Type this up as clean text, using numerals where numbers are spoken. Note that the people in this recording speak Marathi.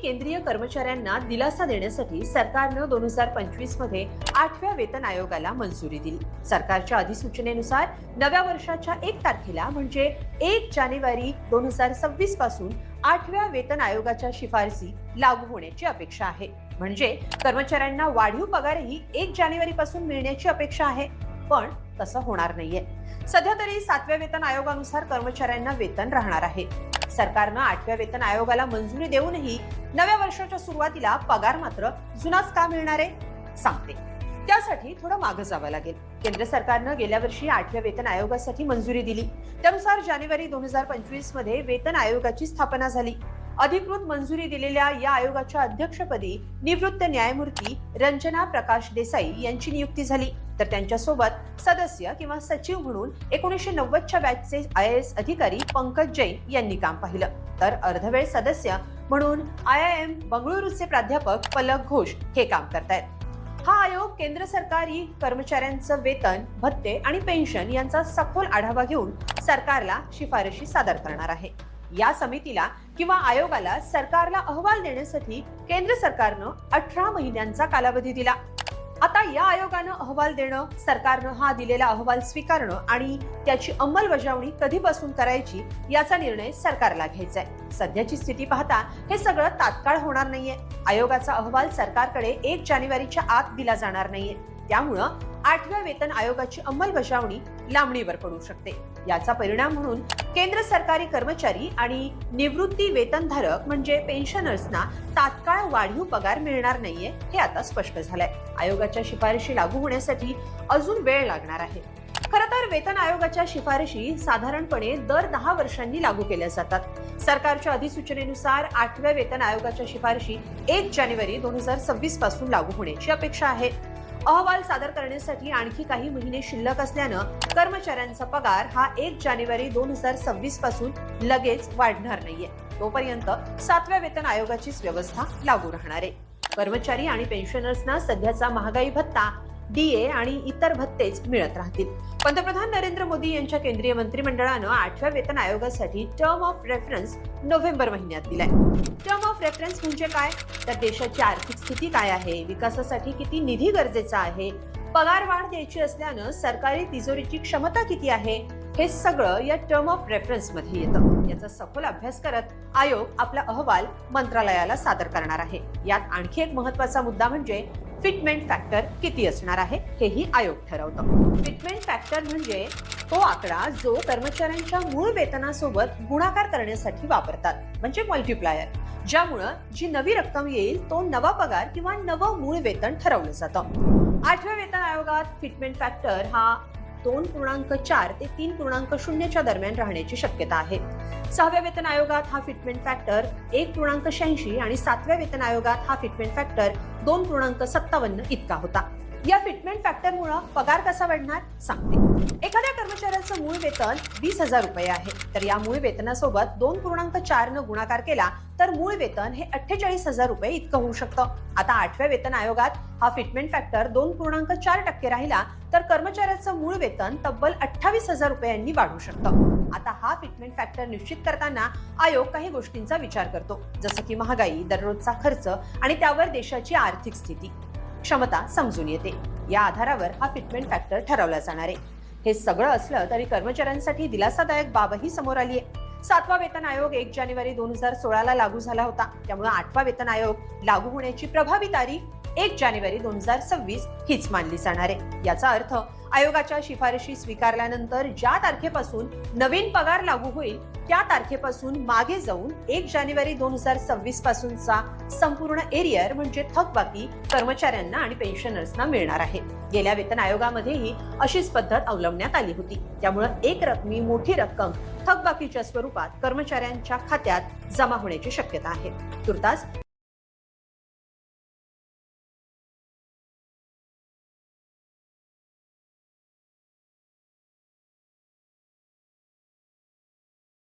केंद्रीय कर्मचाऱ्यांना दिलासा देण्यासाठी सरकारनं 2025 मध्ये 8व्या वेतन आयोगाला मंजुरी दिली। सरकारच्या अधिसूचनेनुसार नव्या वर्षाच्या 1 तारखेला म्हणजे 1 जानेवारी 2026 पासून 8व्या वेतन आयोगाच्या शिफारसी लागू होण्याची अपेक्षा आहे। म्हणजे कर्मचाऱ्यांना वाढीव पगारही 1 जानेवारी पासून मिळण्याची अपेक्षा आहे, पण तसं होणार नाहीये। सध्या तरी 7व्या वेतन आयोगानुसार कर्मचाऱ्यांना वेतन राहणार आहे। सरकारनं 8व्या वेतन आयोगाला मंजुरी देऊनही नव्या वर्षाच्या सुरुवातीला पगार मात्र जुनाच का मिळणार आहे सांगते। त्यासाठी थोडं मागे जावं लागेल। केंद्र सरकारनं गेल्या वर्षी 8व्या वेतन आयोगासाठी मंजुरी दिली। त्यानुसार जानेवारी 2025 मध्ये वेतन आयोगाची स्थापना झाली। अधिकृत मंजुरी दिलेल्या या आयोगाच्या अध्यक्षपदी निवृत्त न्यायमूर्ती रंजना प्रकाश देसाई यांची नियुक्ती झाली, तर त्यांच्यासोबत सदस्य किंवा सचिव म्हणून 1990च्या बॅचचे IAS अधिकारी पंकज जैन यांनी काम पाहिलं, तर अर्धवेळ सदस्य म्हणून IIM बंगळुरूचे प्राध्यापक पलक घोष हे काम करतायत। हा आयोग केंद्र सरकारी कर्मचाऱ्यांचं वेतन, भत्ते आणि पेन्शन यांचा सखोल आढावा घेऊन सरकारला शिफारशी सादर करणार आहे। या समितीला किंवा आयोगाला सरकारला अहवाल देण्यासाठी केंद्र सरकारनं 18 महिन्यांचा कालावधी दिला। आता या आयोगानं अहवाल देणं, सरकारनं हा दिलेला अहवाल स्वीकारणं आणि त्याची अंमलबजावणी कधीपासून करायची याचा निर्णय सरकारला घ्यायचा आहे। सध्याची स्थिती पाहता हे सगळं तात्काळ होणार नाहीये। आयोगाचा अहवाल सरकारकडे 1 जानेवारीच्या आत दिला जाणार नाहीये। त्यामुळं 8व्या वेतन आयोगाची अंमलबजावणी लांबणीवर पडू शकते। याचा परिणाम म्हणून केंद्र सरकारी कर्मचारी आणि निवृत्ती वेतनधारक म्हणजे पेन्शनर्सना तात्काळ वाढीव पगार मिळणार नाहीये हे आता स्पष्ट झालंय। आयोगाच्या शिफारशी लागू होण्यासाठी अजून वेळ लागणार आहे। खरं तर वेतन आयोगाच्या शिफारशी साधारणपणे दर 10 वर्षांनी लागू केल्या जातात। सरकारच्या अधिसूचनेनुसार 8व्या वेतन आयोगाच्या शिफारशी 1 जानेवारी 2026 पासून लागू होण्याची अपेक्षा आहे। अहवाल सादर करण्यासाठी आणखी काही महिने शिल्लक असल्यानं कर्मचाऱ्यांचा पगार हा 1 जानेवारी 2026 पासून लगेच वाढणार नाहीये। तोपर्यंत 7व्या वेतन आयोगाचीच व्यवस्था लागू राहणार आहे। कर्मचारी आणि पेन्शनर्सना सध्याचा महागाई भत्ता, DA आणि इतर भत्तेच मिळत राहतील। पंतप्रधान नरेंद्र मोदी यांच्या केंद्रीय मंत्रिमंडळानं 8व्या वेतन आयोगासाठी टर्म ऑफ रेफरन्स नोव्हेंबर महिन्यात दिलाय। टर्म ऑफ रेफरन्स म्हणजे काय, तर देशाची आर्थिक स्थिती काय आहे, विकासासाठी किती निधी गरजेचा आहे, पगार वाढ द्यायची असल्यानं सरकारी तिजोरीची क्षमता किती आहे, हे सगळं या टर्म ऑफ रेफरन्स मध्ये येतं। याचा सखोल अभ्यास करत आयोग आपला अहवाल मंत्रालयाला सादर करणार आहे। यात आणखी एक महत्त्वाचा मुद्दा म्हणजे फिटमेंट फॅक्टर किती असणार आहे हेही आयोग ठरवतो। फिटमेंट फॅक्टर म्हणजे तो आकडा जो कर्मचाऱ्यांच्या मूळ वेतनासोबत गुणाकार करण्यासाठी वापरतात, म्हणजे मल्टिप्लायर, ज्यामुळे जी नवी रक्कम येईल तो नवा पगार किंवा नवं मूळ वेतन ठरवलं जातं। 8व्या वेतन आयोगात फिटमेंट फॅक्टर हा 2.4 ते 3.0 च्या दरम्यान राहण्याची शक्यता आहे। 6व्या वेतन आयोगात हा फिटमेंट फॅक्टर 1.86 आणि 7व्या वेतन आयोगात हा फिटमेंट फॅक्टर 2.57 इतका होता। या फिटमेंट फॅक्टरमुळे पगार कसा वाढणार सांगते। एखाद्या कर्मचाऱ्याचं मूळ वेतन 20,000 रुपये आहे, तर या मूळ वेतनासोबत 2.4 न गुणाकार केला तर मूळ वेतन हे 48,000 रुपये इतकं होऊ शकतं। आता 8व्या वेतन आयोगात हा फिटमेंट फॅक्टर 2.4% राहिला तर कर्मचाऱ्याचं मूळ वेतन तब्बल 28,000 रुपयांनी वाढू शकतं। आता हा फिटमेंट फॅक्टर निश्चित करताना आयोग काही गोष्टींचा विचार करतो, जसं की महागाई, दररोजचा खर्च आणि त्यावर देशाची आर्थिक स्थिती, क्षमता समजून येते। या आधारावर हा फिटमेंट फॅक्टर ठरवला जाणार आहे। हे सगळं असलं तरी कर्मचाऱ्यांसाठी दिलासादायक बाबही समोर आली आहे। 7वा वेतन आयोग 1 जानेवारी 2016 ला लागू झाला होता, त्यामुळे 8वा वेतन आयोग लागू होण्याची प्रभावी तारीख 1 जानेवारी 2026 हीच मानली जाणार आहे। याचा अर्थ आयोगाच्या शिफारशी स्वीकारल्यानंतर ज्या तारखेपासून नवीन पगार लागू होईल त्या तारखेपासून मागे जाऊन 1 जानेवारी 2026 पासूनचा संपूर्ण एरियर म्हणजे थकबाकी कर्मचाऱ्यांना आणि पेन्शनर्सना मिळणार आहे। गेल्या वेतन आयोगामध्येही अशीच पद्धत अवलंबण्यात आली होती, त्यामुळे एक रकमी मोठी रक्कम थकबाकीच्या स्वरूपात कर्मचाऱ्यांच्या खात्यात जमा होण्याची शक्यता आहे। तुर्तास